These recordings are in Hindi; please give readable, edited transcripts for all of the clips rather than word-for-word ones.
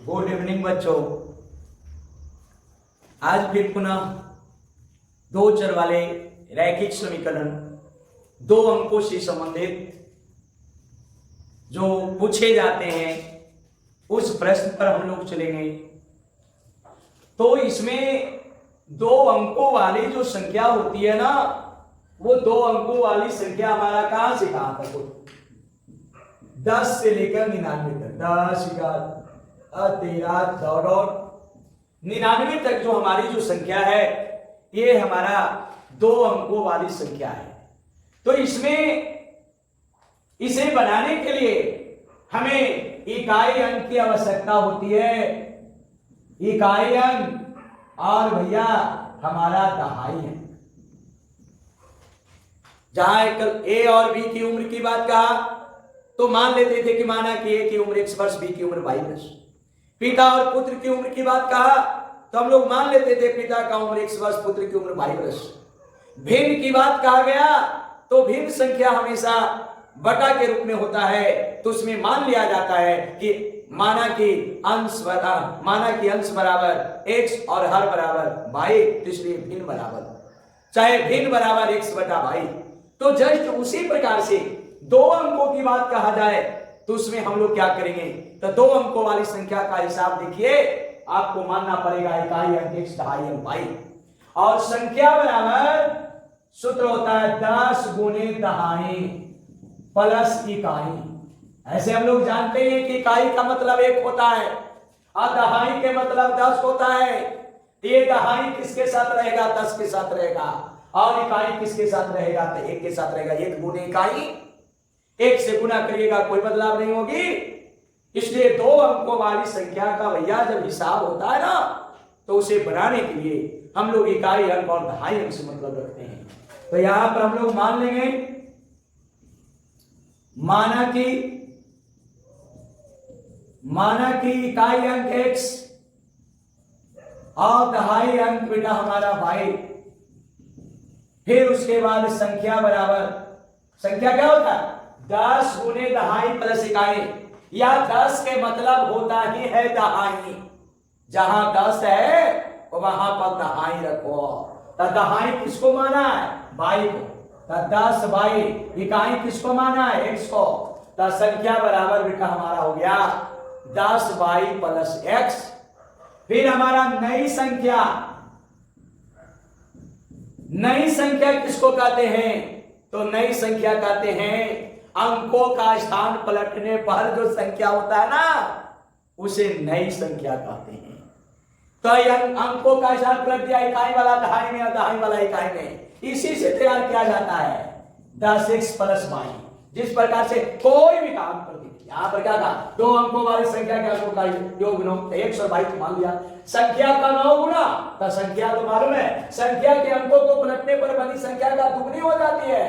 गुड इवनिंग बच्चों। आज फिर पुनः दो चर वाले रैखिक समीकरण 2 अंकों से संबंधित जो पूछे जाते हैं उस प्रश्न पर हम लोग चलेंगे। तो इसमें 2 अंकों वाली जो संख्या होती है ना, वो 2 अंकों वाली संख्या हमारा कहां से कहां तक होती है? 10 से लेकर 99 तक, 10 13 99 तक जो हमारी जो संख्या है ये हमारा 2 अंकों वाली संख्या है। तो इसमें इसे बनाने के लिए हमें इकाई अंक की आवश्यकता होती है। इकाई अंक और भैया हमारा दहाई अंक। जहां कल ए और बी की उम्र की बात कहा तो मान लेते थे कि माना कि ए की उम्र 1 वर्ष, बी की उम्र 22 वर्ष। पिता और पुत्र की उम्र की बात कहा तो हम लोग मान लेते थे पिता का उम्र 1 वर्ष, पुत्र की उम्र 22 वर्ष। भिन्न की बात कहा गया तो भिन्न संख्या हमेशा बटा के रूप में होता है, तो उसमें मान लिया जाता है कि माना कि अंश बराबर x और हर बराबर y, तो इसलिए भिन्न बराबर, चाहे भिन्न बराबर x बटा y। तो जस्ट उसी प्रकार से 2 अंकों की बात कहा जाए तो उसमें हम लोग क्या करेंगे? तो 2 अंकों वाली संख्या का हिसाब देखिए, आपको मानना पड़ेगा इकाई अंक x, दहाई अंक y। और संख्या बराबर सूत्र होता है 10 गुने दहाई प्लस इकाई। ऐसे हम लोग जानते हैं कि इकाई का मतलब 1 होता है और दहाई के मतलब 10 होता है। ये दहाई किसके साथ रहेगा? 10 के साथ रहेगा। और इकाई किसके साथ रहेगा? तो 1 के साथ रहेगा। 1 गुने इकाई, 1 से गुना करिएगा, कोई बदलाव नहीं होगी। इसलिए 2 अंकों वाली संख्या का भैया जब हिसाब होता है ना, तो उसे बनाने के लिए हम लोग इकाई अंक और दहाई अंक से मतलब रखते हैं। तो यहां पर हम लोग मान लेंगे, माना कि इकाई अंक x और दहाई अंक बेटा हमारा y। फिर उसके बाद संख्या बराबर, संख्या क्या होता है? 10 गुने दहाई प्लस इकाई, या 10 के मतलब होता ही है दहाई। जहां 10 है वहां पर दहाई रखो। तो दहाई किसको माना है? y को। तो 10 y, इकाई किसको माना है? x को। तो संख्या बराबर बेटा हमारा हो गया 10y प्लस x। फिर हमारा नई संख्या किसको कहते हैं? तो नई संख्या कहते हैं अंकों का स्थान पलटने पर जो संख्या होता है ना, उसे नई संख्या कहते हैं। तो अंकों का स्थान पलट दिया, इकाई वाला दहाई में और दहाई वाला इकाई में। इसी से तैयार किया जाता है 10x प्लस y। जिस प्रकार से कोई भी काम कर दीजिए, यहां पर क्या कहा? 2 अंकों वाली संख्या के अंकों का योग 9, x और y को मान लिया। संख्या का 9 गुना, तो संख्या तो मालूम है, संख्या के अंकों को पलटने पर बनी संख्या का दुगनी हो जाती है।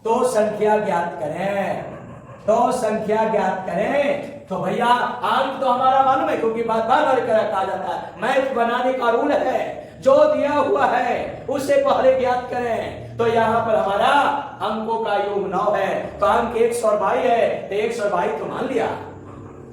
तो संख्या ज्ञात करें। तो भैया अंक तो हमारा मालूम है, क्योंकि बार बार कहा जाता है, मैथ बनाने का रूल है, जो दिया हुआ है उसे पहले ज्ञात करें। तो यहां पर हमारा अंकों का योग 9 है, तो अंक x और y है, तो x और y तो मान लिया।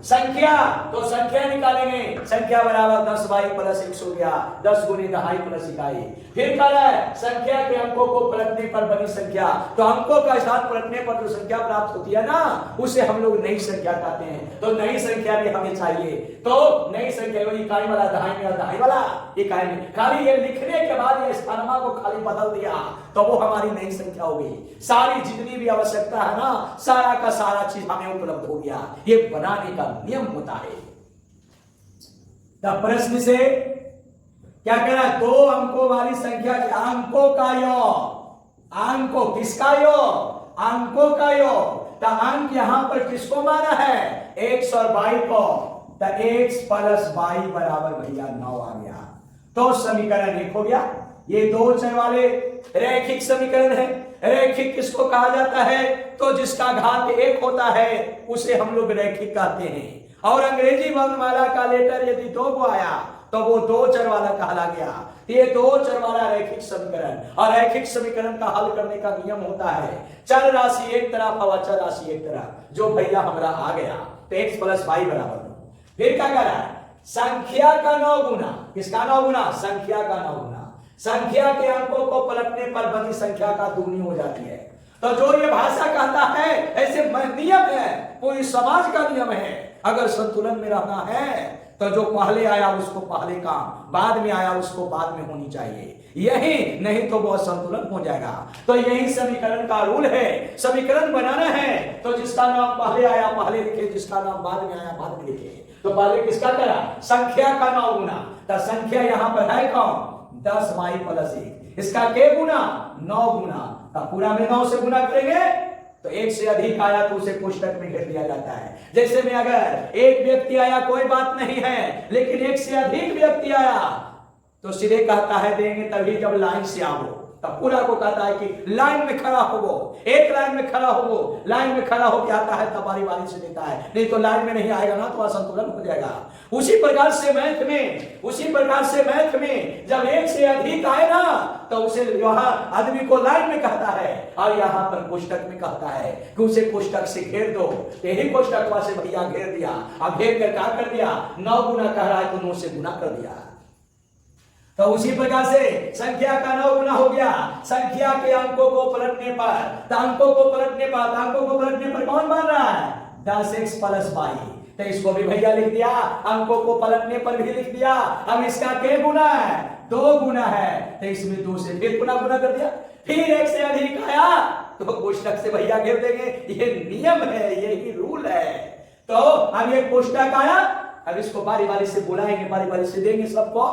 संख्या, तो संख्या निकालेंगे, संख्या बराबर 10y प्लस x हो गया, 10 गुने दहाई प्लस इकाई। फिर कह रहा है संख्या के अंकों को पलटने पर बनी संख्या। तो अंकों का स्थान पलटने पर जो संख्या प्राप्त होती है ना, उसे हम लोग नई संख्या कहते हैं। तो नई संख्या भी हमें चाहिए। तो नई संख्या इकाई वाला दहाई में और दहाई वाला इकाई में, खाली ये लिखने के बाद ये स्थानमा को खाली बदल दिया तो वो हमारी नई संख्या हो गई। सारी जितनी भी आवश्यकता है ना, सारा का सारा चीज हमें उपलब्ध हो गया। ये बनाने का नियम होता है। तब प्रश्न से क्या कह रहा है? 2 अंकों वाली संख्या के अंकों का योग, अंकों किसका योग? अंकों का योग। तो अंक यहां पर किसको माना है? x और y को। तो x प्लस y बराबर भैया 9 आ गया। तो समीकरण 1 हो गया। ये 2 चर वाले रैखिक समीकरण है। रैखिक किसको कहा जाता है? तो जिसका घात 1 होता है उसे हम लोग रैखिक कहते हैं। और अंग्रेजी वर्णमाला का लेटर यदि 2 को आया तो वो 2 चर वाला कहला गया। ये 2 चर वाला रैखिक समीकरण, और रैखिक समीकरण का हल करने का नियम होता है चर राशि एक तरफ और अचर राशि एक तरफ। जो भैया हमारा आ गया तो x प्लस y बराबर। फिर क्या कह रहा है? संख्या का 9 गुना। किसका 9 गुना? संख्या का 9 गुना। संख्या के अंकों को पलटने पर बनी संख्या का दुगनी हो जाती है। तो जो ये भाषा कहता है ऐसे नियम है, पूरी समाज का नियम है। अगर संतुलन में रहना है तो जो पहले आया उसको पहले काम, बाद में आया उसको बाद में होनी चाहिए, यही नहीं तो वो असंतुलन हो जाएगा। तो यही समीकरण का रूल है। समीकरण बनाना है तो जिसका नाम पहले आया पहले लिखे, जिसका नाम बाद में आया बाद में लिखे। तो पहले किसका करा? संख्या का 9 गुना। तो संख्या यहां पर है कौन? 10y + 1। इसका के गुना? 9 गुना। तब पूरा में 9 से गुना करेंगे तो 1 से अधिक आया तो उसे कोष्टक में घेर दिया जाता है। जैसे में अगर एक व्यक्ति आया कोई बात नहीं है, लेकिन 1 से अधिक व्यक्ति आया तो सीधे कहता है देंगे तभी जब लाइन से आओ। तब पूरा को कहता है कि लाइन में खड़ा हो, वो एक लाइन में खड़ा हो, लाइन में खड़ा होकर आता है तब बारी बारी से देता है, नहीं तो लाइन में नहीं आएगा ना तो असंतुलन हो जाएगा। उसी प्रकार से मैथ में जब 1 से अधिक आए ना तो उसे वहां आदमी को लाइन में कहता है और यहाँ पर कोष्टक में कहता है कि उसे कोष्टक से घेर दो। यही कोष्टक से भैया घेर दिया। अब घेर कर क्या कर दिया? 9 गुना कह रहा है तो 9 से गुना कर दिया। तो उसी प्रकार से संख्या का 9 गुना हो गया। संख्या के अंकों को पलटने पर, अंकों को पलटने पर कौन बन रहा है? 10x + y। तो इसको भी भैया लिख दिया, अंकों को पलटने पर भी लिख दिया। अब इसका क्या गुना है? 2 गुना है। तो इसमें 2 से फिर गुना कर दिया। फिर 1 से अधिक आया तो कोष्टक से भैया घेर देंगे। ये नियम है, यही रूल है। तो अब ये कोष्टक आया, अब इसको बारी बारी से बुलाएंगे, बारी बारी से देंगे सबको।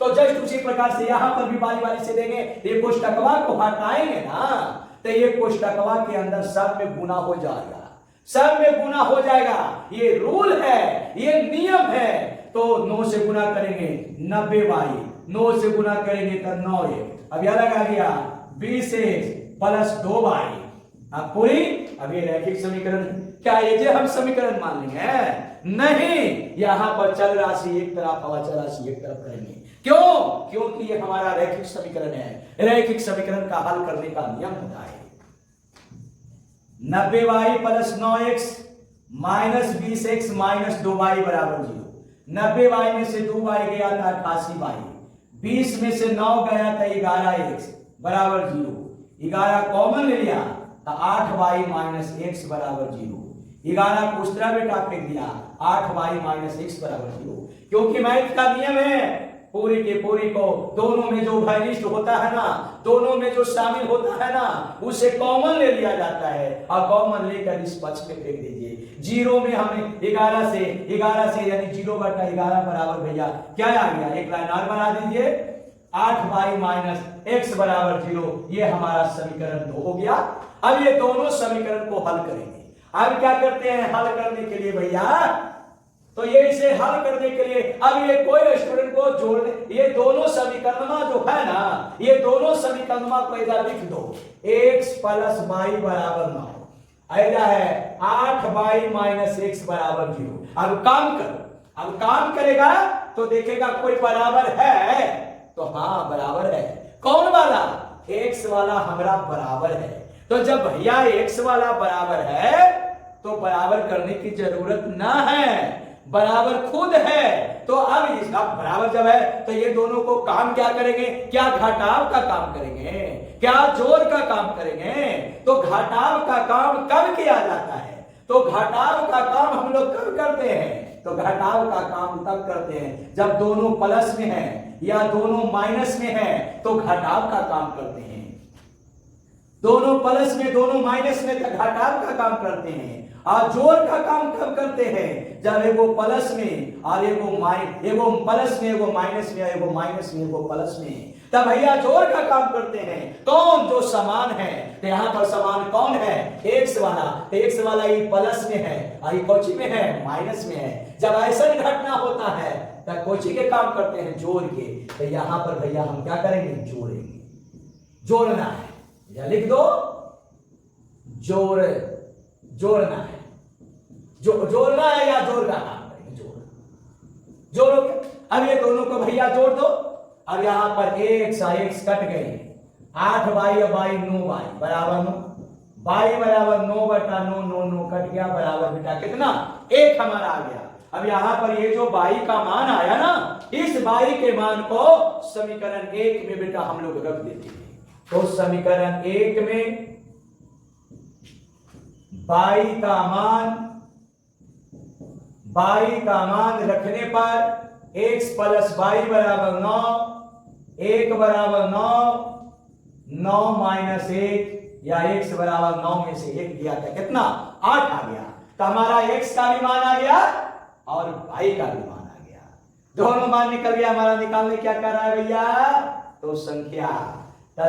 तो जस्ट उसी प्रकार से यहां पर भी बारी बारी से देंगे। ये कोष्टकवा को हटाएंगे ना तो ये कोष्टकवा के अंदर सब में गुना हो जाएगा, सब में गुना हो जाएगा। ये रूल है, ये नियम है। तो 9 से गुना करेंगे 90y, 9 से गुना करेंगे तो 9x। अब यह लगा गया 20x + 2y। अब पूरी, अब ये रैखिक समीकरण। क्या ये जो हम समीकरण मान लेंगे? नहीं, यहां पर चल राशि एक तरफ, अवचल राशि एक तरफ करेंगे। क्यों? क्योंकि ये हमारा रैखिक समीकरण है। रैखिक समीकरण का हल करने का नियम होता है 90y + 9x - 20x - 2y = 0। 90y में से 2y गया था 88y, 20 में से 9 गया था 11x = 0। 11 कॉमन ले लिया तो 8y - x = 0। 11 को उस तरह बेटा फेंक दिया, 8y - x = 0। क्योंकि मैथ का नियम है पूरी के पूरी को दोनों में जो वैलिस्ट होता है ना, दोनों में जो शामिल होता है ना, उसे कॉमन ले लिया जाता है और कॉमन लेकर इस पक्ष में फेंक दीजिए। 0 में हमें 11 से यानी 0/11 बराबर भैया क्या आ गया? एक लाइन और बना दीजिए, 8y - x = 0। ये हमारा समीकरण 2 हो गया। अब ये दोनों समीकरण को हल करेंगे। अब क्या करते हैं हल करने के लिए भैया? तो ये इसे हल करने के लिए अब ये कोई स्टूडेंट को जोड़ने, ये दोनों समीकरण जो है ना, ये दोनों समीकरण को ऐसा लिख दो, x + y = 9। ऐसा है 8y - x = 0। अब काम करेगा तो देखेगा कोई बराबर है तो हाँ बराबर है। कौन वाला? x वाला हमारा बराबर है। तो जब भैया x वाला बराबर है तो बराबर करने की जरूरत ना है, बराबर खुद है। तो अब इसका बराबर जब है तो ये दोनों को काम क्या करेंगे? क्या घटाव का काम करेंगे, क्या जोड़ का काम करेंगे? तो घटाव का काम कब किया जाता है? तो घटाव का काम हम लोग कब करते हैं? तो घटाव का काम तब करते हैं जब दोनों प्लस में है या दोनों माइनस में है, तो घटाव का काम करते हैं। दोनों प्लस में दोनों माइनस में तो घटाव का काम करते हैं। और जोड़ का काम कब करते हैं? जब एगो प्लस में और एगो प्लस में, एगो माइनस में, एगो माइनस में, एगो प्लस में, तब भैया जोड़ का काम करते हैं। कौन? जो समान है। तो यहाँ पर समान कौन है? एक्स वाला। तो एक्स वाला ये प्लस में है और ये कोची में है? माइनस में है। जब ऐसा घटना होता है तब कोची के काम करते हैं? जोड़ के। तो यहाँ पर भैया हम क्या करेंगे? जोड़ेंगे। जोड़ना है, या लिख दो जोड़ना है। जोड़ना है या जोड़ का काम करेंगे? जोड़ोगे। अब ये दोनों को भैया जोड़ दो। अब यहां पर x कट गए, 8y और y 9y बराबर 9, y बराबर 9/9 9 9 कट गया बराबर बेटा कितना? 1 हमारा आ गया। अब यहां पर ये जो बाई का मान आया ना, इस बाई के मान को समीकरण 1 में बेटा हम लोग रख देते हैं। तो समीकरण 1 में बाई का मान रखने पर x प्लस बाई बराबर 9, 1 बराबर 9, 9 माइनस 1 या x बराबर 9 में से 1 दिया था, कितना 8 आ गया। तो हमारा x का भी मान आ गया और y का भी मान आ गया, दोनों मान निकल गया। हमारा निकालने क्या कर रहा है भैया, तो संख्या। तो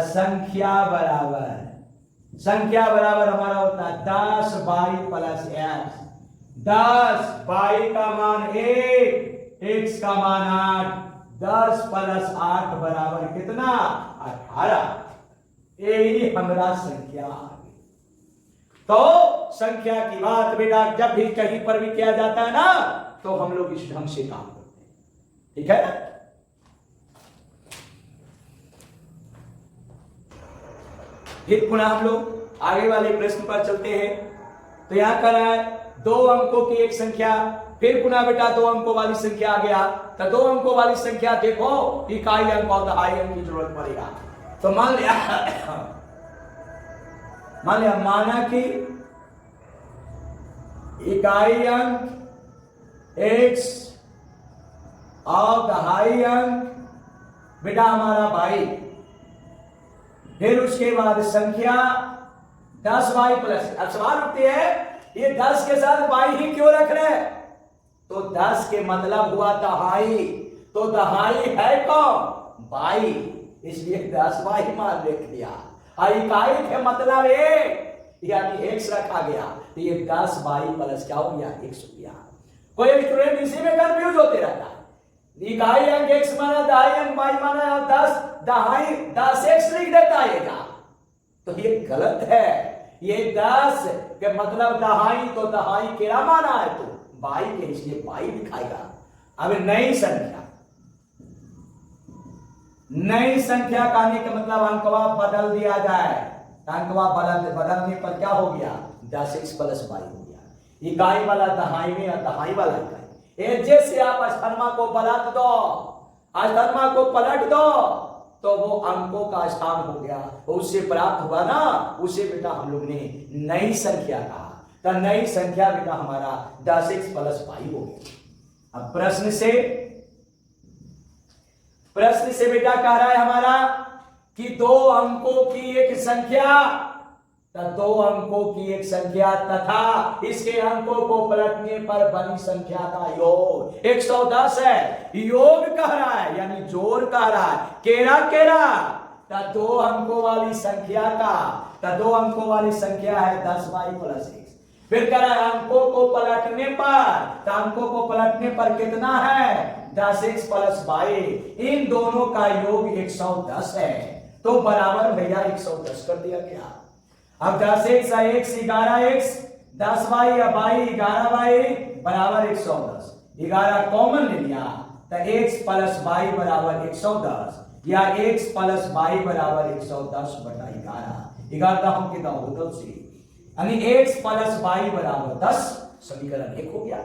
संख्या बराबर हमारा होता है 10 बाई प्लस x। 10 बाई का मान 1, x का मान 8, 10 प्लस 8 बराबर कितना 18। यही हमारा संख्या आ गई। तो संख्या की बात बेटा जब भी कहीं पर भी किया जाता है ना, तो हम लोग इस ढंग से काम करते हैं, ठीक है ना। फिर पुनः हम लोग आगे वाले प्रश्न पर चलते हैं। तो यहां कर रहा है 2 अंकों की एक संख्या, फिर पुनः बेटा 2 अंकों वाली संख्या आ गया। तो 2 अंकों वाली संख्या देखो, इकाई अंक और दहाई अंक की जरूरत पड़ेगा। तो मान लिया माना कि इकाई अंक x और दहाई अंक बेटा हमारा बाई, फिर उसके बाद संख्या 10 बाई प्लस। अब सवाल उठते हैं ये 10 के साथ बाई ही क्यों रख रहे हैं, तो 10 के मतलब हुआ दहाई, तो दहाई है कौन, बाई, इसलिए 10 बाई मान लिख दिया। और इकाई के मतलब यानी x रखा गया, तो ये 10 बाई प्लस क्या हो गया, 100 गया। कोई स्टूडेंट इसी में कंफ्यूज होते रहता है, इकाई अंक x माना, दहाई अंक बाई माना, 10 दहाई 10x लिख देता है क्या, तो ये गलत है। ये 10 के मतलब दहाई, तो दहाई केरा माना है तो बाई के, इसलिए बाई लिखाएगा। अब नई संख्या कहने का मतलब अंकवा बदल दिया जाए, अंकवा बदलने पर क्या हो गया, 10x प्लस बाई हो गया। इकाई वाला दहाई में और दहाई वाला इकाई, जैसे आप अष्टरमा को पलट दो, अष्टरमा को पलट दो, तो वो अंकों का स्थान हो गया, उससे प्राप्त हुआ ना, उसे बेटा हम लोग ने नई संख्या कहा। तो नई संख्या बेटा हमारा 10x प्लस बाई हो गया। अब प्रश्न से बेटा कह रहा है हमारा कि 2 अंकों की एक संख्या, तो 2 अंकों की एक संख्या तथा इसके अंकों को पलटने पर बनी संख्या का योग 110 है। योग कह रहा है यानी जोड़ कह रहा है, केरा तो 2 अंकों वाली संख्या का, तो 2 अंकों वाली संख्या है 10 बाई प्लस 1। फिर कह रहा है अंकों को पलटने पर, तो अंकों को पलटने पर कितना है, 10x प्लस बाई, इन दोनों का योग 110 है, तो बराबर भैया 110 कर दिया गया। अब 10x 11x, 10 बाई या बाई 11 बाई बराबर 110, 11 कॉमन ले लिया, तो x प्लस बाई बराबर 110 या x प्लस बाई बराबर 110 बटा 11 हम कितना होता से, यानी x प्लस बाई बराबर 10, समीकरण 1 हो गया।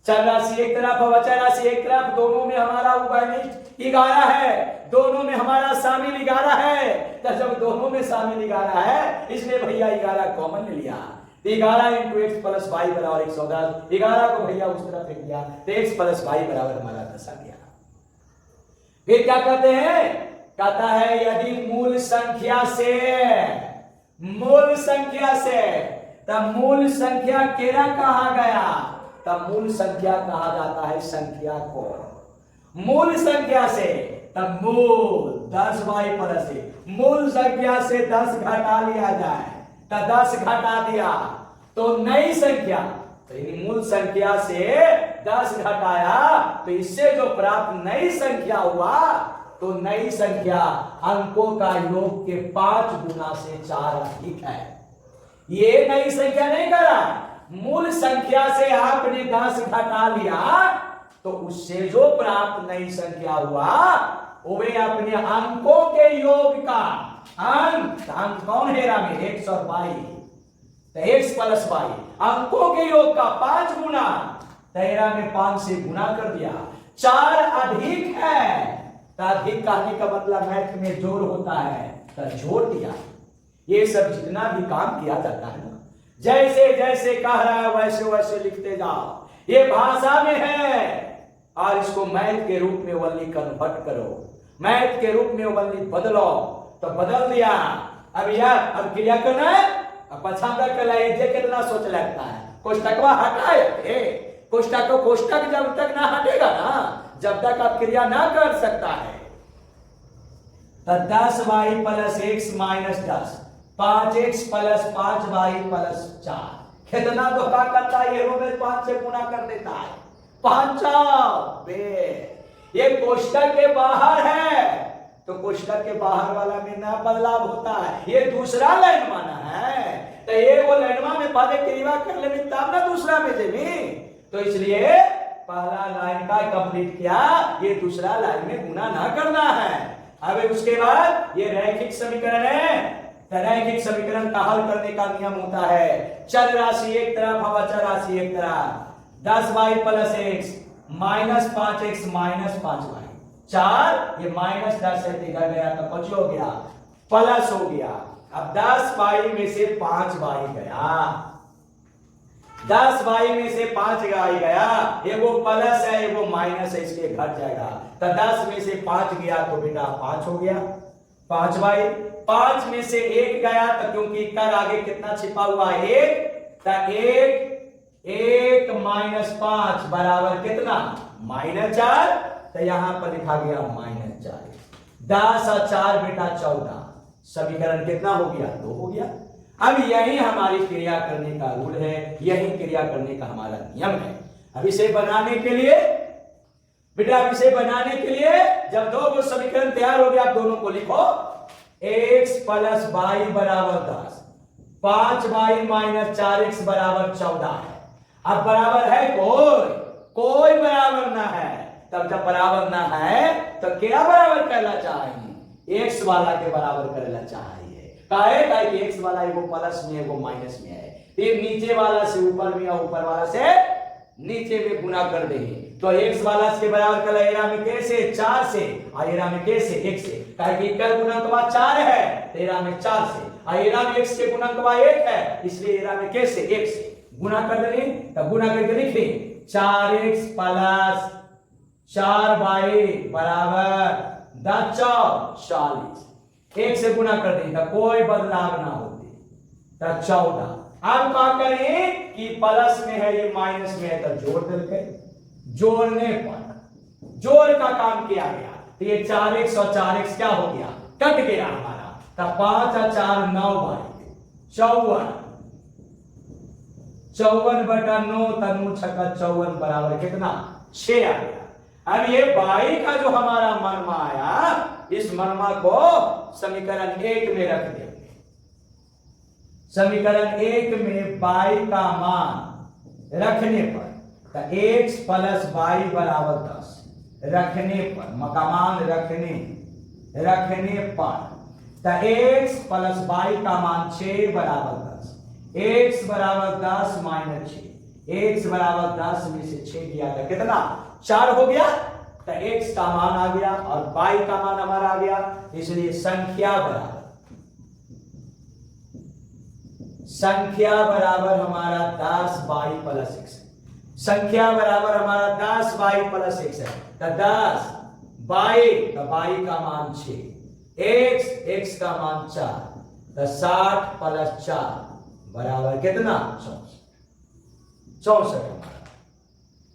चल राशि एक तरफ और अचल राशि एक तरफ, दोनों में हमारा उभयनिष्ठ 11 है, दोनों में हमारा शामिल 11 है। तो जब दोनों में शामिल 11 है, इसलिए भैया 11 कॉमन ले लिया, 11 इंटू एक्स प्लस वाई बराबर 110, 11 को भैया उस तरफ फेंक दिया, तो एक्स प्लस वाई बराबर हमारा 10 आ गया। फिर क्या कहते हैं, कहता है यदि मूल संख्या से तब मूल संख्या केरा कहा गया, तब मूल संख्या कहा जाता है संख्या को। मूल संख्या से तब मूल 10 बाई प्लस, मूल संख्या से 10 घटा लिया जाए, तो 10 घटा दिया तो नई संख्या, तो मूल संख्या से 10 घटाया तो इससे जो प्राप्त नई संख्या हुआ, तो नई संख्या अंकों का योग के 5 गुना से 4 अधिक है। ये नई संख्या नहीं करा, मूल संख्या से आपने 10 घटा लिया तो उससे जो प्राप्त नई संख्या हुआ वे अपने अंकों के योग का, अंक कौन है रामी, 100 और 22, तो x प्लस 22 अंकों के योग का 5 गुना, तो 13 में 5 से गुना कर दिया। 4 अधिक है, तो अधिक कहने का मतलब मैथ में जोड़ होता है, तो जोड़ दिया। ये सब जितना भी काम किया जाता है ना, जैसे जैसे कह रहा है वैसे वैसे लिखते जाओ। ये भाषा में है और इसको मैथ के रूप में वल्ली कन्वर्ट करो, मैथ के रूप में वल्ली बदलो, तो बदल दिया। अब यार अब क्रिया करना है, अब पछाड़ कर लाइए, ये कितना सोच लगता है। कोष्टकवा हटाए, कोष्टक जब तक ना हटेगा ना, जब तक आप क्रिया ना कर सकता है। तो 10y plus x minus 10, 5x plus 5y plus 4, कितना धोखा करता है, ये में 5 से गुना कर देता है। 5 ये कोष्टक के बाहर है, तो कोष्टक के बाहर वाला में ना बदलाव होता है। ये दूसरा लाइन माना है, तो ये वो लाइनवा में पहले क्रिया कर ले तब ना दूसरा में देवी, तो इसलिए पहला लाइन का कंप्लीट किया, ये दूसरा लाइन में गुना ना करना है। अब उसके बाद ये रैखिक समीकरण है, तो रैखिक समीकरण का हल करने का नियम होता है, चर राशि एक तरफ, अवचर राशि एक तरफ। 10y plus x minus 5x minus 5y, 4 ये माइनस 10 से इधर गया तो कुछ हो गया, प्लस हो गया। अब 10y में से 5y गया, 10y में से 5y गया, ये वो प्लस है ये वो माइनस है, इसके घट जाएगा। तो 10 में से 5 गया तो बेटा 5 हो गया, 5y। 5 में से 1 गया तो क्योंकि कर आगे कितना छिपा हुआ है 1, तो 1 माइनस 5 बराबर कितना, -4, तो यहां पर लिखा गया -4। 10 और 4 बेटा 14, समीकरण कितना हो गया, 2 हो गया। अब यही हमारी क्रिया करने का रूल है, यही क्रिया करने का हमारा नियम है। अब इसे बनाने के लिए बेटा, इसे बनाने के लिए जब दो समीकरण तैयार हो गया, आप दोनों को लिखो, x प्लस y बराबर 10, 5y माइनस 4x बराबर 14 है। अब बराबर है कोई बराबर ना है, तब जब बराबर ना है तो क्या बराबर करना चाहिए, x वाला के बराबर करना चाहिए। काहे कि x वाला एगो प्लस में एगो माइनस में है, फिर नीचे वाला से ऊपर में और ऊपर वाला से नीचे में गुना कर देंगे, तो x वाला के बराबर कर एरा में कैसे 4 से, और एरा में कैसे 1 से, काहे कि कल गुणनकवा 4 है, एरा में 4 से, और एरा में x के गुणनकवा 1 है, इसलिए एरा में कैसे 1 से गुना कर देंगे। तब गुना करके लिखे 4x प्लस 4y बराबर 10 40, 1 से गुना कर देंगे तो कोई बदलाव ना होते, तो 14। अब क्या करें कि प्लस में है ये माइनस में है, तो जोड़ देते, जोड़ने पर जोड़ का काम किया गया, तो ये 4x और 4x क्या हो गया, कट गया हमारा, तो 5 और 4 9y 54, 54 बटा 9 तनु 6 54 बराबर कितना 6 आ गया। अब ये बाई का जो हमारा मनमा आया, इस मनमा को समीकरण 1 में रख देंगे। समीकरण 1 में बाई का मान रखने पर, तो x प्लस बाई बराबर 10 रखने पर, मान रखने पर, तो x प्लस बाई का मान 6 बराबर 10, x बराबर 10 माइनस 6, x बराबर 10 में से 6 किया था कितना 4 हो गया, तो x का मान आ गया और y का मान हमारा आ गया, इसलिए संख्या बराबर हमारा 10y प्लस x, संख्या बराबर हमारा 10y प्लस x है, तो 10 y, तो y का मान 6, x का मान 4, तो 60 प्लस 4 बराबर कितना 64 हमारा।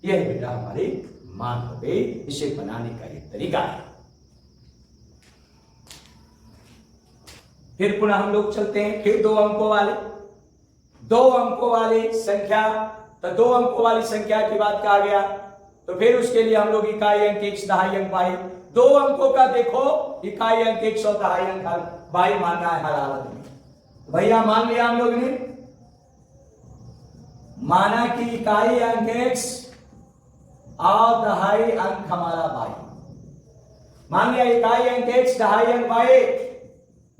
यह बेटा हमारी मान हो गई, इसे बनाने का एक तरीका है। फिर पुनः हम लोग चलते हैं, फिर 2 अंकों वाले संख्या, तो 2 अंकों वाली संख्या की बात कहा गया, तो फिर उसके लिए हम लोग इकाई अंक x दहाई अंक y, 2 अंकों का देखो, इकाई अंक x और दहाई अंक y मानना है हर हालत में। भैया मान लिया हम लोग ने, माना कि इकाई अंक x और दहाई अंक हमारा y, मान लिया इकाई अंक x दहाई अंक y,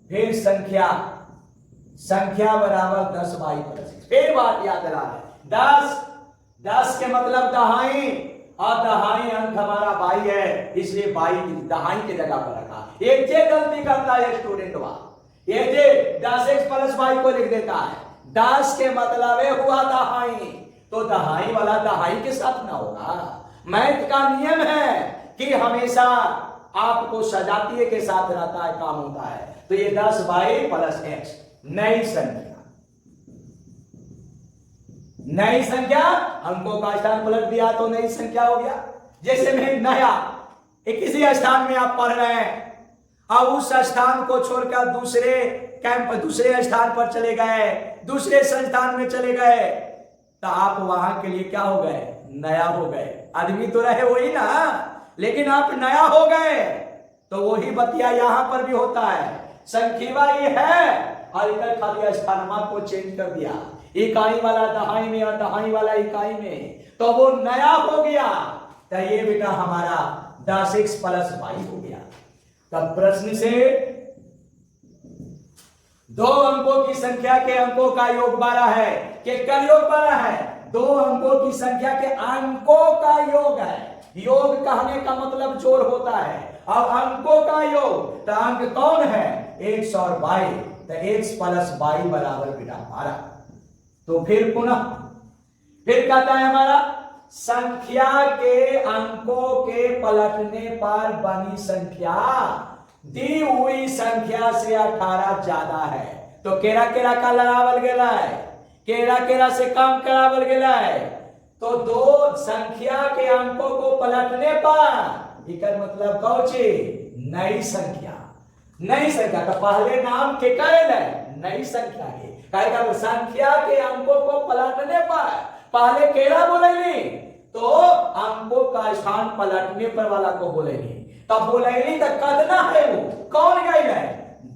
फिर संख्या बराबर 10y प्लस x। फिर बात याद दिला रहे 10 के मतलब दहाई, और दहाई अंक हमारा बाई है, इसलिए बाई दहाई की जगह पर रखा। एक जे गलती करता है स्टूडेंट वहां, ये जे 10x प्लस बाई को लिख देता है, 10 के मतलब हुआ दहाई, तो दहाई वाला दहाई के साथ ना होगा। मैथ का नियम है कि हमेशा आपको सजातीय के साथ रहता है, काम होता है। तो ये 10y प्लस x नई संख्या, नई संख्या अंकों का स्थान पलट दिया तो नई संख्या हो गया। जैसे में नया, किसी स्थान में आप पढ़ रहे हैं और उस स्थान को छोड़कर दूसरे कैंप, दूसरे स्थान पर चले गए, दूसरे संस्थान में चले गए, तो आप वहां के लिए क्या हो गए? नया हो गए। आदमी तो रहे वही ना, लेकिन आप नया हो गए। तो वही बतिया यहां पर भी होता है। संख्या ये है और इधर खाली स्थानमा को चेंज कर दिया, इकाई वाला दहाई में और दहाई वाला इकाई में, तो वो नया हो गया। तो ये बेटा हमारा 10x प्लस y हो गया। तब प्रश्न से दो अंकों की संख्या के अंकों का योग 12 है। किसका योग 12 है? दो अंकों की संख्या के अंकों का योग है। योग कहने का मतलब जोड़ होता है, अब अंकों का योग, तो अंक कौन है? x और y, तो x प्लस y बराबर बेटा 12। तो फिर पुनः फिर कहता है हमारा संख्या के अंकों के पलटने पर बनी संख्या दी हुई संख्या से 18 ज्यादा है। तो केरा केरा का लड़ावल गेला है, केरा केरा से काम करावल गेला है। तो दो संख्या के अंकों को पलटने पर, इकर मतलब कौची? नई संख्या। नई संख्या का पहले नाम के करेल है नई संख्या के, संख्या के अंकों को पलटने पर पहले केरा बोलेगी, तो अंकों का स्थान पलटने पर वाला को बोलेगी। तब बोलेगी तो कदना है वो कौन गई है?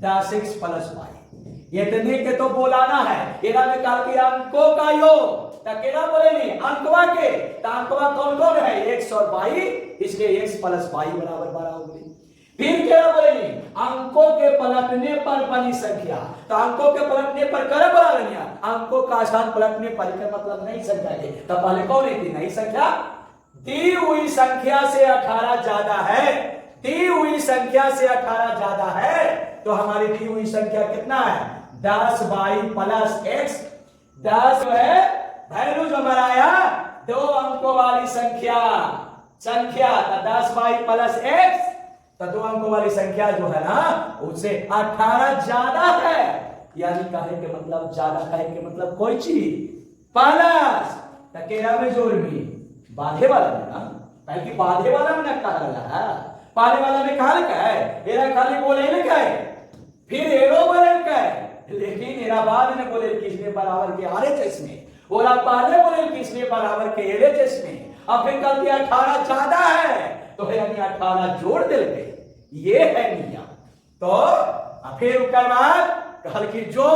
10x plus y। इतने के तो बोलाना है। केरा में कहा कि अंकों का योग, तो केरा बोलेगी अंकवा के, तो अंकवा कौन कौन है? x और y, इसलिए x प्लस y बराबर 12 हो गई। फिर क्या बोलेंगे? अंकों के पलटने पर बनी संख्या, तो अंकों के पलटने पर करे बना लिया, अंकों का स्थान पलटने पर, मतलब नई संख्या के। तो पहले कौन थी? नई संख्या। दी हुई संख्या से 18 ज्यादा है, दी हुई संख्या से 18 ज्यादा है, तो हमारी दी हुई संख्या कितना है? 10y plus x। 10 है वैल्यू जो बनाया दो अंकों वाली संख्या, संख्या 10y प्लस x, तो दो अंकों वाली संख्या जो है ना उससे 18 ज्यादा है। यानी कहे के मतलब ज्यादा, कहे के मतलब कोई चीज प्लस, तकेरा में जोड़ भी बाधे वाला में ना, कहे कि बाधे वाला में ना कहा रहा है, पाले वाला में कहा लिखा है, एरा खाली बोले लिखा है, फिर एरो बोले लिखा है, लेकिन एरा बाद में बोले किसने बराबर के RHS में, और आप पहले बोले किसने बराबर के LHS में, अब फिर कल दिया 18 ज्यादा है, तो यानी 18 जोड़ दे गए। ये है नियम। तो फिर उसके बाद कल की जो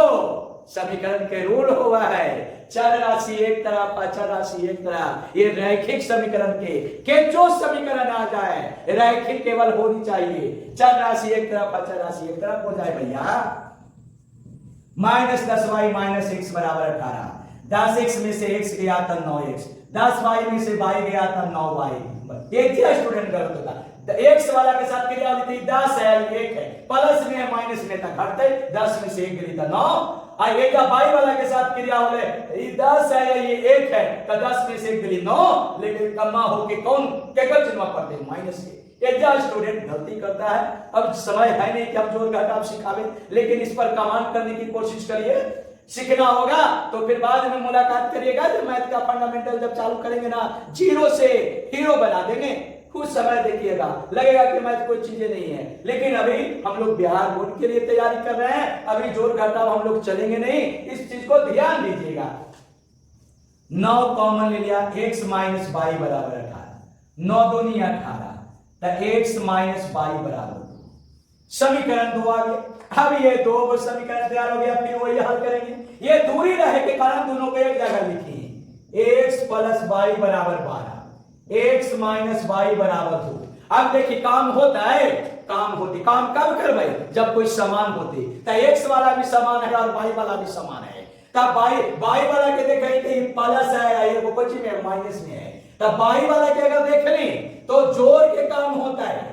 समीकरण के रूल हुआ है, चर राशि एक तरफ, अचर राशि एक तरफ, ये रैखिक समीकरण के जो समीकरण आ जाए रैखिक केवल होनी चाहिए। चर राशि एक तरफ, अचर राशि एक तरफ हो जाए भैया। -10y माइनस x बराबर 18, 10x में से x गया था 9x, 10y में से y गया था 9y। एक ही स्टूडेंट गलत होता, x वाला के साथ क्रिया होती थी 10 है 1 है, प्लस में माइनस में तक घटते, 10 में से 1 गई था 9, और ये जब y वाला के साथ क्रिया होले ये 10 है ये 1 है, तो 10 में से 1 गई 9, लेकिन कमा होके कौन केकर चिन्ह पढ़ते? माइनस के। एक स्टूडेंट गलती करता है, अब समय है नहीं कि हम जोड़ घटाव सिखावे, लेकिन इस पर कमांड करने की कोशिश करिए, सीखना होगा तो फिर बाद में मुलाकात करिएगा। जब मैथ का फंडामेंटल जब चालू करेंगे ना, जीरो से हीरो बना देंगे, कुछ समय देखिएगा, लगेगा कि मैथ कोई चीजें नहीं है, लेकिन अभी हम लोग बिहार बोर्ड के लिए तैयारी कर रहे हैं, अभी जोड़ घटाव हम लोग चलेंगे नहीं, इस चीज को ध्यान दीजिएगा। 9 कॉमन ले लिया, x माइनस y बराबर 18, 9 दूनी 18, तो x माइनस y बराबर 2। समीकरण 2 आ गया। अब ये दो समीकरण तैयार हो गया, फिर वही हल करेंगे। ये दूरी रहे के कारण दोनों को एक जगह लिखिए, x प्लस y बराबर 12, x माइनस y बराबर 2। अब देखिए काम होता है, काम होती, काम कब कर भाई? जब कोई समान होती, तो x वाला भी समान है और y वाला भी समान है, तब बाई वाला के देखें तो ये प्लस है, ये कुछ में माइनस में है। तब बाई वाला के अगर देख लें तो जोड़ के काम होता है,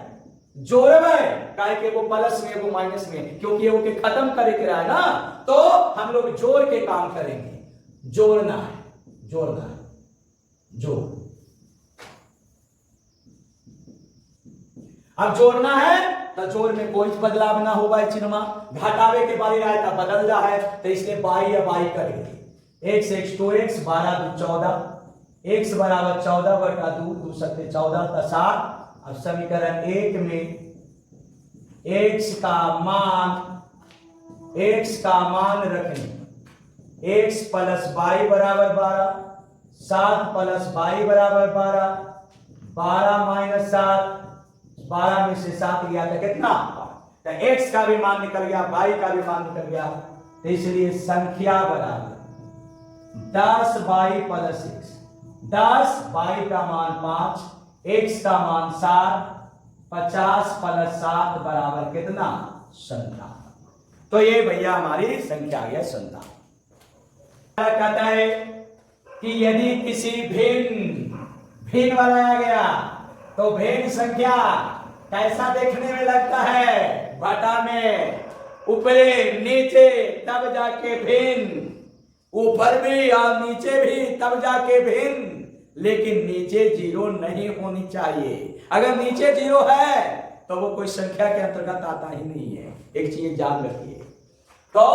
जोड़ में काहे के वो प्लस में वो माइनस में, क्योंकि वो के खत्म करे के रहा है ना, तो हम लोग जोड़ के काम करेंगे। जोड़ना है, जोड़ना है, जोड़। अब जोड़ना है तो जोड़ में कोई बदलाव ना होगा, चिन्ह घटावे के बारी रहा है बदल रहा है, तो इसलिए बाई या बाई करेंगे। x x 2x 12 2 14, x बराबर 14 बटा 2 2 सत्ते 14 का 60। अब समीकरण 1 में x का मान रखें, x प्लस बाई बराबर 12, 7 प्लस बाई बराबर 12, 12 माइनस 7, 12 में से 7 गया था कितना, तो x का भी मान निकल गया, y का भी मान निकल गया, तो इसलिए संख्या बराबर 10 बाई प्लस 6, 10 बाई का मान 5, x का मान 7, 50 प्लस 7 बराबर कितना, 57। तो ये भैया हमारी संख्या आ गया 57। कहता है कि यदि किसी भिन्न बनाया गया तो भिन्न संख्या कैसा देखने में लगता है, बटा में ऊपरे नीचे तब जाके भिन्न, ऊपर भी और नीचे भी तब जाके भिन्न, लेकिन नीचे 0 नहीं होनी चाहिए। अगर नीचे 0 है तो वो कोई संख्या के अंतर्गत आता ही नहीं है, एक चीज जान रखिए। तो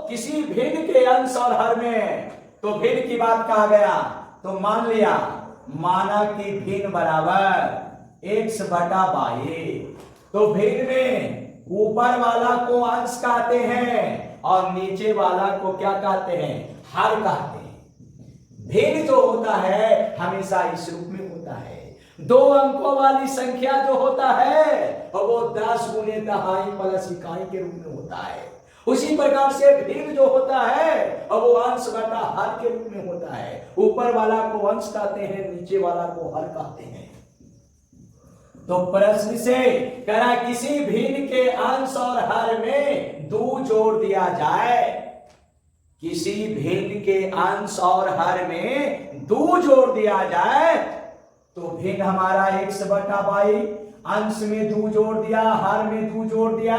किसी भिन्न के अंश और हर में तो भिन्न की बात कहा गया, तो मान लिया, माना कि भिन्न बराबर x बटा बाई, तो भिन्न में ऊपर वाला को अंश कहते हैं और नीचे वाला को क्या कहते हैं, हर कहते हैं। भिन्न जो होता है हमेशा इस रूप में होता है, 2 अंकों वाली संख्या जो होता है और वो 10 गुने दहाई प्लस इकाई के रूप में होता है। उसी प्रकार से भिन्न जो होता है और वो अंश बटा हर के रूप में होता है। ऊपर वाला को अंश कहते हैं, नीचे वाला को हर कहते हैं। तो प्रश्न से करा किसी भिन्न के अंश और हर में 2 जोड़ दिया जाए, किसी भिन्न के अंश और हर में 2 जोड़ दिया जाए, तो भिन्न हमारा x बटा बाई, अंश में 2 जोड़ दिया, हर में 2 जोड़ दिया,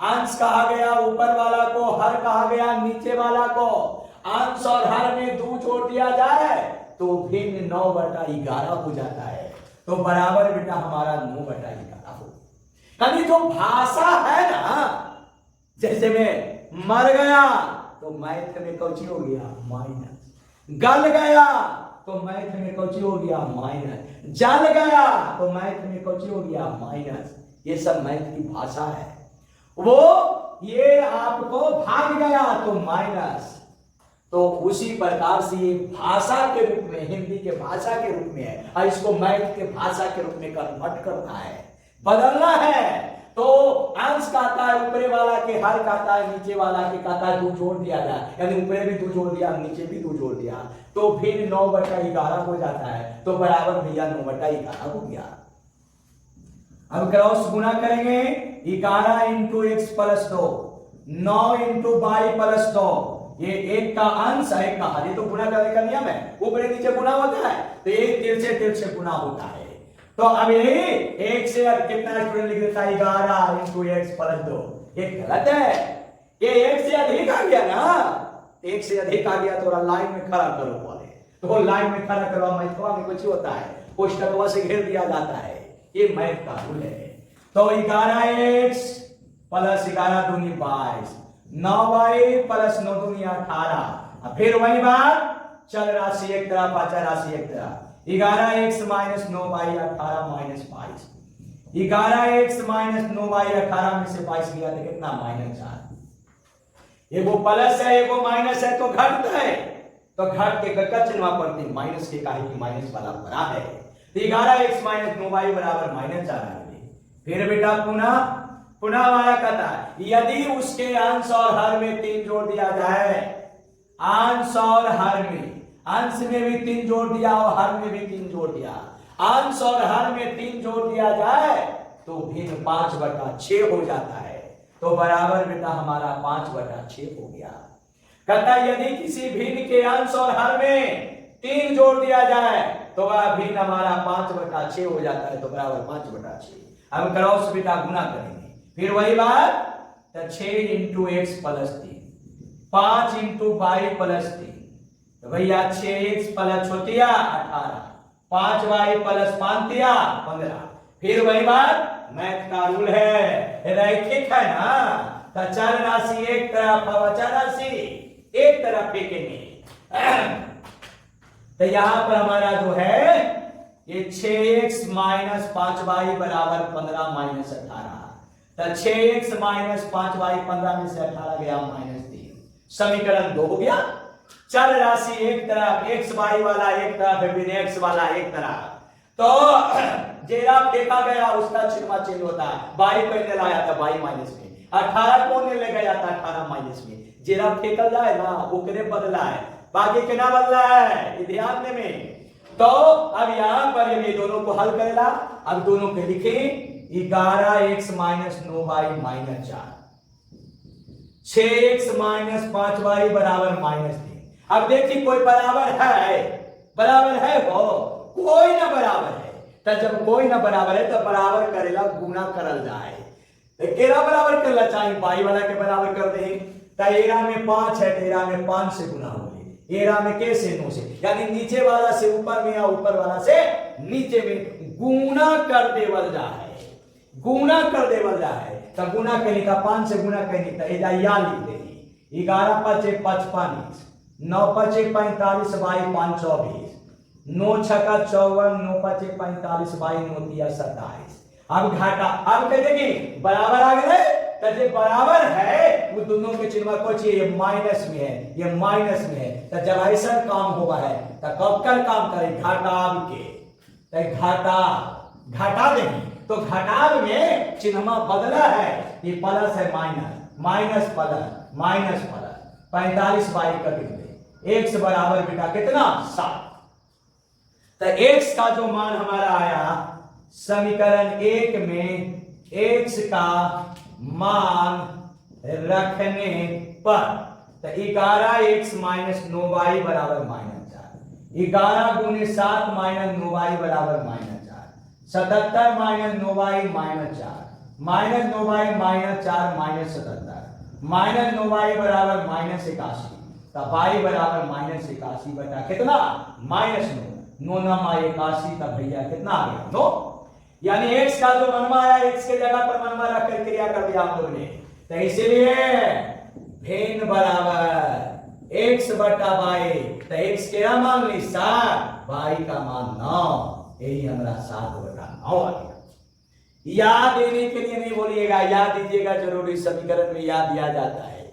अंश कहा गया ऊपर वाला को, हर कहा गया नीचे वाला को, अंश और हर में 2 जोड़ दिया जाए तो भिन्न 9 बटा 11 हो जाता है। तो बराबर बेटा हमारा 9 बटा 11 हो। यानी जो भाषा है ना, जैसे मैं मर गया तो मैथ में कौची हो गया, माइनस, गल गया तो मैथ में कौची हो गया, माइनस, जल गया तो मैथ में कौची हो गया, माइनस। ये सब मैथ की भाषा है। वो ये आपको भाग गया तो माइनस। तो उसी प्रकार से ये भाषा के रूप में, हिंदी के भाषा के रूप में है और इसको मैथ के भाषा के रूप में कन्वर्ट करना है, बदलना है। तो अंश कहता है ऊपरे वाला के, हर कहता है नीचे वाला के, कहता है 2 जोड़ दिया जाए, यानी ऊपरे भी 2 जोड़ दिया, नीचे भी 2 जोड़ दिया, तो फिर 9 बटा 11 हो जाता है। तो बराबर भैया 9 बटा 11 हो गया। अब क्रॉस गुना करेंगे, 11 into x plus 2, 9 into by plus 2, ये एक का अंश है, एक का हर, ये तो गुना करने का नियम है, ऊपर नीचे गुना होता है, तो एक तिरछे गुना होता है। तो अब यही एक से कितना स्टूडेंट लिख देता है, 11 इंटू x प्लस 2, ये गलत है, ये एक से अधिक आ गया ना, एक से अधिक आ गया तो लाइन में खड़ा करो बोले, तो लाइन में खड़ा करवा, मैथवा में कुछ होता है, कोष्टकवा से घेर दिया जाता है, ये मैथ का रूल है। तो 11x प्लस 11 दूनी 22, 9y प्लस 9 दूनी 18, फिर वही बात, चल राशि एक तरफ, अचल राशि एक तरफ, 11x minus 9y 18 minus 22, 11x minus 9y 18 में से 22 गया तो कितना, माइनस 4। एगो प्लस है एगो माइनस है तो घटता है, तो घट के गक्का चिन्ह पड़ती माइनस के, काहे की माइनस वाला बड़ा है, तो 11x माइनस 9y बराबर माइनस 4 आ गई। फिर बेटा पुनः हमारा कहता है यदि उसके अंश और हर में 3 जोड़ दिया जाए, अंश और हर में, अंश में भी 3 जोड़ दिया और हर में भी 3 जोड़ दिया, अंश और हर में 3 जोड़ दिया जाए तो भिन्न 5 बटा 6 हो जाता है। तो बराबर बेटा हमारा 5 बटा 6 हो गया। कहता है यदि किसी भिन्न के अंश और हर में 3 जोड़ दिया जाए तो वह भिन्न हमारा 5/6 हो जाता है, तो बराबर 5/6। हम क्रॉस बेटा गुना करेंगे, फिर वही बात, तो 6 into X plus 3, 5 into Y plus 3, तो भैया 6x प्लस छोटिया 18, 5y प्लस 5 दिया 15। फिर वही बात, मैथ का रूल है, रैखिक है ना, तो चर राशि एक तरफ और अचर राशि एक तरफ फेंकेंगे। तो यहां पर हमारा जो है ये 6x माइनस 5y बराबर 15 माइनस 18, तो 6x माइनस 5y 15 में से 18 गया -3, समीकरण 2 हो गया। चर राशि एक तरफ, एक्स वाई वाला एक तरफ, फिर एक्स वाला एक तरफ, तो जेरा फेंका गया उसका चिन्ह चेंज होता है, बाई पहले लाया था बाई माइनस में, 18 को ले गया था 18 माइनस में, जेरा फेंका जाए ना ओकरे बदला है, बाकी के ना बदला है, ये ध्यान देने में। तो अब यहां पर ये दोनों को हल करेला, अब दोनों को लिखे 11x minus 9y minus 4, 6x minus 5y बराबर -3। अब देखिए कोई बराबर है वो, कोई ना बराबर है, तो जब कोई ना बराबर है तो बराबर करेला गुना करल जाए, तो केरा बराबर करला चाहिए, बाई वाला के बराबर कर दे, तो 13 में 5 है, 13 में 5 से गुना हो गई, 13 में के से 9 से, यानी नीचे वाला से ऊपर में या ऊपर वाला से नीचे में गुना कर देवल जाए, गुना कर देवल जाए, तो गुना कहीं का 5 से गुना कहीं, तो एजा या लिख दे 11 5 55, 9 5 45 बाई 5 24, 9 6 54, 9 5 45 बाई 9 दिया 27। अब घाटा, अब कह देगी बराबर आ गए, तो जो बराबर है वो दोनों के चिन्ह को चाहिए, ये माइनस में है, ये माइनस में है, तो जब ऐसा काम हुआ है तो कब कर काम करे, घटाव के, तो घटा देंगे, तो घटाव में चिन्ह बदला है, ये प्लस है माइनस प्लस 45 बाई कट गए, x बराबर बेटा कितना 7, तो x का जो मान हमारा आया समीकरण 1 में x का मान रखने पर, तो 11x माइनस 9y बराबर -4, 11 गुने 7 माइनस 9y बराबर -4, 77 minus 9y -4, minus 9y -4 minus 77, minus 9y बराबर -81, तो y बराबर -81 बटा कितना -9, 9 9 81, तो भैया कितना आ गया 9, यानी x का जो मनवा आया x के जगह पर मनवा रख कर क्रिया कर दिया हम लोगों ने, तो इसलिए भिन्न बराबर x बटा y, तो x क्या मान ली 7, y का मान 9, यही हमारा 7 बटा 9 आ गया। याद देने के लिए नहीं बोलिएगा, याद दीजिएगा जरूरी, समीकरण में याद दिया जाता है,